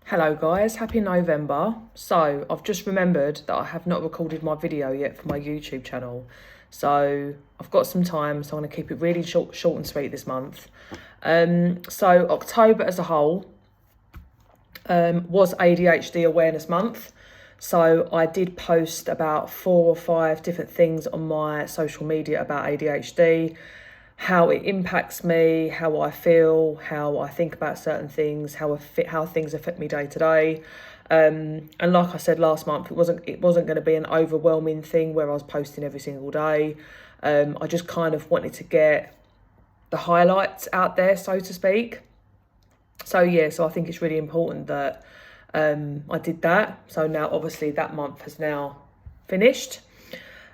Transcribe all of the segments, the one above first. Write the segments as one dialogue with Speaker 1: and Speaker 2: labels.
Speaker 1: Hello guys, happy November. So I've just remembered that I have not recorded my video yet for my YouTube channel. So I've got some time, so I'm going to keep it really short and sweet this month. So October as a whole was ADHD Awareness Month. So I did post about 4 or 5 different things on my social media about ADHD, how it impacts me, how I feel, how I think about certain things, how things affect me day to day. And like I said last month, it wasn't going to be an overwhelming thing where I was posting every single day. I just kind of wanted to get the highlights out there, so to speak. So yeah, so I think it's really important that I did that. So now obviously that month has now finished.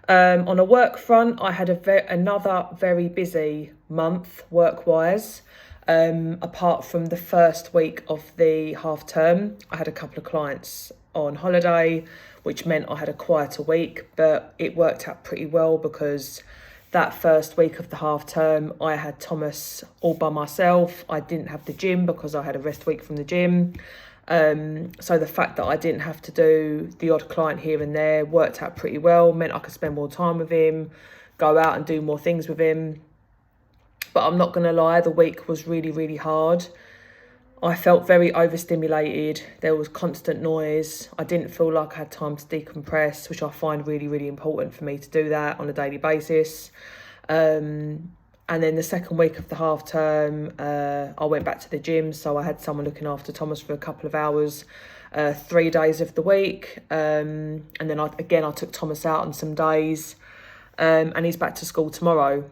Speaker 1: On a work front, I had another very busy month work-wise. Apart from the first week of the half term, I had a couple of clients on holiday, which meant I had a quieter week, but it worked out pretty well because that first week of the half term, I had Thomas all by myself. I didn't have the gym because I had a rest week from the gym. So the fact that I didn't have to do the odd client here and there worked out pretty well, meant I could spend more time with him, go out and do more things with him. But I'm not going to lie, the week was really, really hard. I felt very overstimulated. There was constant noise. I didn't feel like I had time to decompress, which I find really, really important for me to do that on a daily basis. And then the second week of the half term, I went back to the gym. So I had someone looking after Thomas for a couple of hours, 3 days of the week. And then I took Thomas out on some days, and he's back to school tomorrow.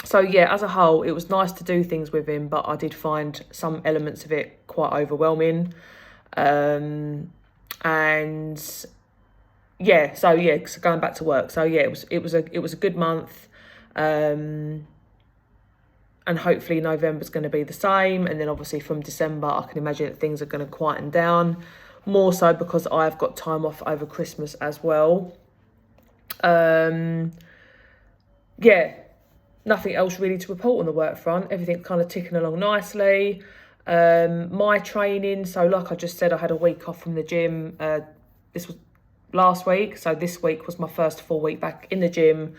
Speaker 1: So yeah, as a whole, it was nice to do things with him, but I did find some elements of it quite overwhelming. And yeah, so going back to work. So yeah, it was a good month. And hopefully November's going to be the same. And then obviously from December, I can imagine that things are going to quieten down, more so because I've got time off over Christmas as well. Yeah, nothing else really to report on the work front. Everything's kind of ticking along nicely. My training, so like I just said, I had a week off from the gym. This was last week, so this week was my first full week back in the gym.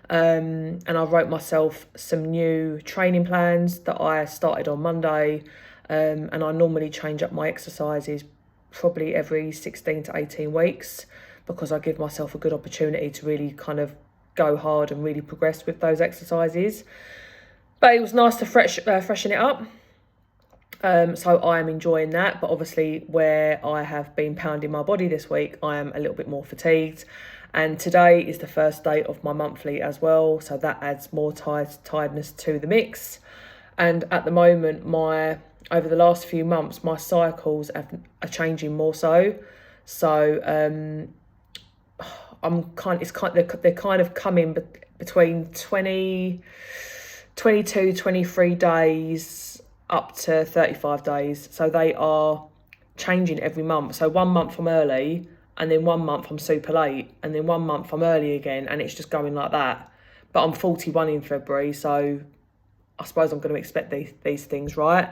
Speaker 1: And I wrote myself some new training plans that I started on Monday. And I normally change up my exercises probably every 16 to 18 weeks because I give myself a good opportunity to really kind of go hard and really progress with those exercises. But it was nice to freshen it up. So I am enjoying that. But obviously where I have been pounding my body this week, I am a little bit more fatigued. And today is the first day of my monthly as well. So that adds more tiredness to the mix. And at the moment, over the last few months, my cycles are changing more so. So they're kind of coming between 22, 23 days up to 35 days. So they are changing every month. So 1 month I'm early, and then 1 month I'm super late, and then 1 month I'm early again, and it's just going like that. But I'm 41 in February, so I suppose I'm going to expect these things, right?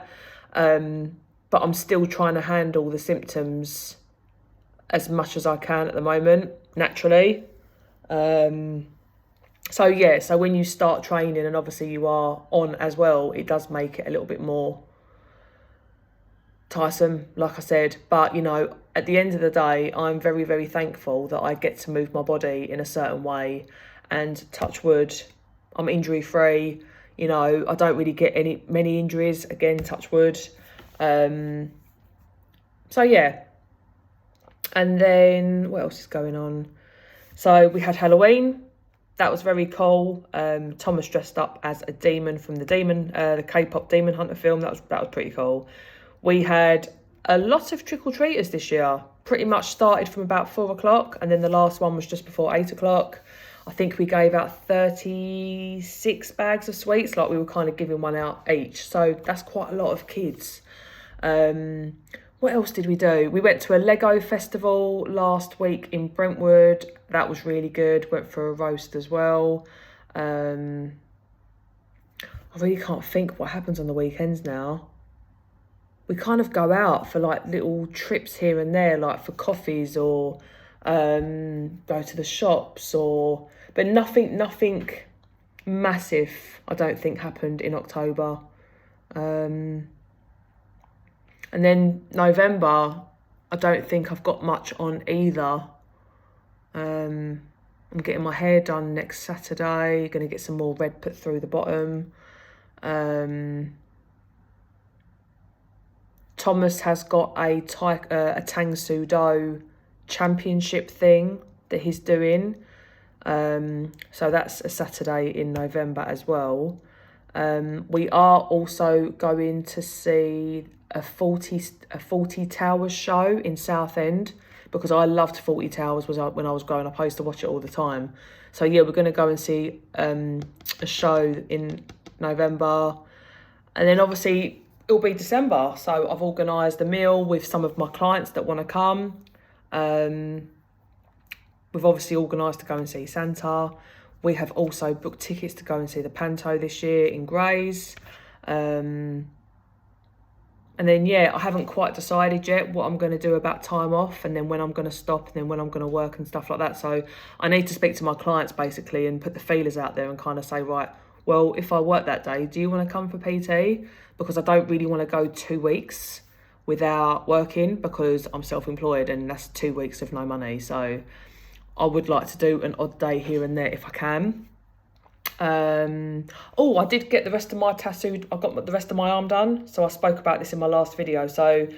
Speaker 1: But I'm still trying to handle the symptoms as much as I can at the moment, naturally. So yeah, so when you start training and obviously you are on as well, it does make it a little bit more tiresome, like I said. But you know, at the end of the day, I'm very, very thankful that I get to move my body in a certain way, and touch wood, I'm injury free. You know, I don't really get many injuries, again, touch wood. So yeah. And then what else is going on? So we had Halloween. That was very cool. Thomas dressed up as a demon from the K-pop Demon Hunter film. That was pretty cool. We had a lot of trick-or-treaters this year. Pretty much started from about 4 o'clock, and then the last one was just before 8 o'clock. I think we gave out 36 bags of sweets, like we were kind of giving one out each. So that's quite a lot of kids. What else did we do? We went to a Lego festival last week in Brentwood. That was really good. Went for a roast as well. I really can't think what happens on the weekends now. we kind of go out for like little trips here and there, like for coffees or go to the shops, but nothing massive I don't think happened in October. And then November, I don't think I've got much on either. I'm getting my hair done next Saturday, going to get some more red put through the bottom. Thomas has got a Tang Soo Do championship thing that he's doing. So that's a Saturday in November as well. We are also going to see a 40 Towers show in Southend, because I loved 40 Towers when I was growing up. I used to watch it all the time. So yeah, we're going to go and see a show in November. And then obviously it'll be December. So I've organised a meal with some of my clients that want to come. We've obviously organised to go and see Santa. We have also booked tickets to go and see the Panto this year in Grays. And then, yeah, I haven't quite decided yet what I'm going to do about time off, and then when I'm going to stop, and then when I'm going to work and stuff like that. So I need to speak to my clients basically and put the feelers out there and kind of say, right, well, if I work that day, do you want to come for PT? Because I don't really want to go 2 weeks without working, because I'm self-employed and that's 2 weeks of no money. So I would like to do an odd day here and there if I can. I did get the rest of my tattoo. I got the rest of my arm done. So I spoke about this in my last video. So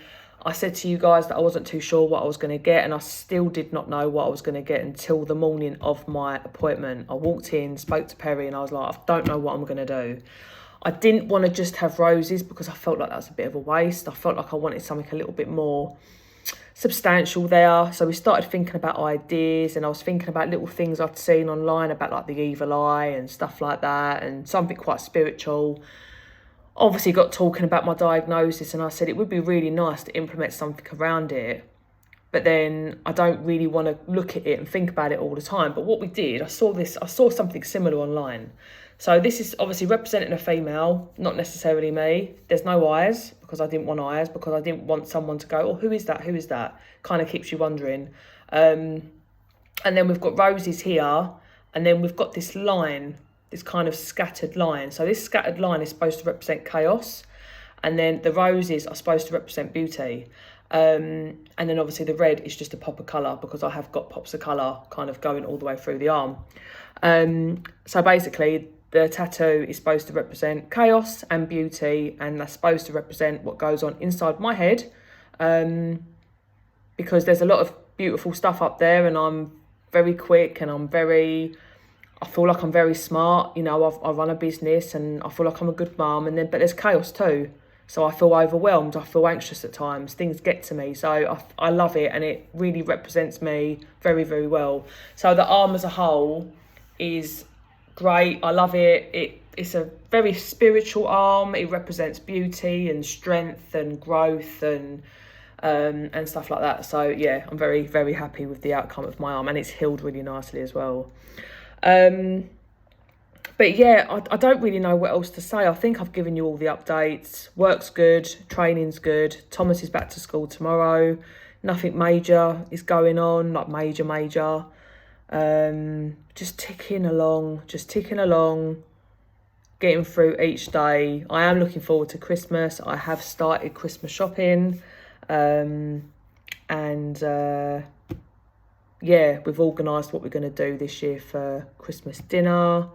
Speaker 1: I said to you guys that I wasn't too sure what I was going to get, and I still did not know what I was going to get until the morning of my appointment. I walked in, spoke to Perry, and I was like, I don't know what I'm going to do. I didn't want to just have roses because I felt like that was a bit of a waste. I felt like I wanted something a little bit more substantial there. So we started thinking about ideas, and I was thinking about little things I'd seen online about like the evil eye and stuff like that, and something quite spiritual. Obviously got talking about my diagnosis, and I said it would be really nice to implement something around it, but then I don't really want to look at it and think about it all the time. But what we did, I saw something similar online. So this is obviously representing a female, not necessarily me. There's no eyes, because I didn't want eyes, because I didn't want someone to go, oh, who is that? Who is that? Kind of keeps you wondering. And then we've got roses here, and then we've got this line, this kind of scattered line. So this scattered line is supposed to represent chaos, and then the roses are supposed to represent beauty. And then obviously the red is just a pop of colour, because I have got pops of colour kind of going all the way through the arm. So basically, the tattoo is supposed to represent chaos and beauty, and that's supposed to represent what goes on inside my head, because there's a lot of beautiful stuff up there, and I'm very quick, and I feel like I'm very smart. You know, I run a business, and I feel like I'm a good mum, but there's chaos too. So I feel overwhelmed, I feel anxious at times, things get to me. So I love it, and it really represents me very, very well. So the arm as a whole is great. I love it. It's a very spiritual arm. It represents beauty and strength and growth and stuff like that. So yeah, I'm very, very happy with the outcome of my arm, and it's healed really nicely as well. But yeah, I don't really know what else to say. I think I've given you all the updates. Work's good, training's good. Thomas is back to school tomorrow. Nothing major is going on, not major. Just ticking along, getting through each day. I am looking forward to Christmas. I have started Christmas shopping. Yeah, we've organised what we're going to do this year for Christmas dinner.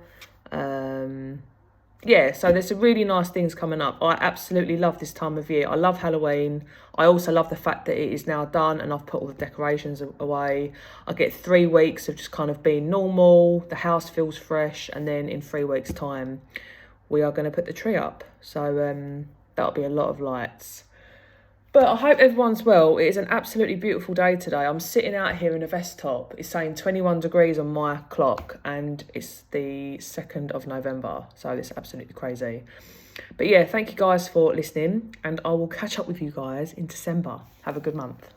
Speaker 1: Yeah, so there's some really nice things coming up. I absolutely love this time of year. I love Halloween. I also love the fact that it is now done and I've put all the decorations away. I get 3 weeks of just kind of being normal. The house feels fresh, and then in 3 weeks' time, we are going to put the tree up. So that'll be a lot of lights. But I hope everyone's well. It is an absolutely beautiful day today. I'm sitting out here in a vest top. It's saying 21 degrees on my clock, and it's the 2nd of November. So it's absolutely crazy. But yeah, thank you guys for listening, and I will catch up with you guys in December. Have a good month.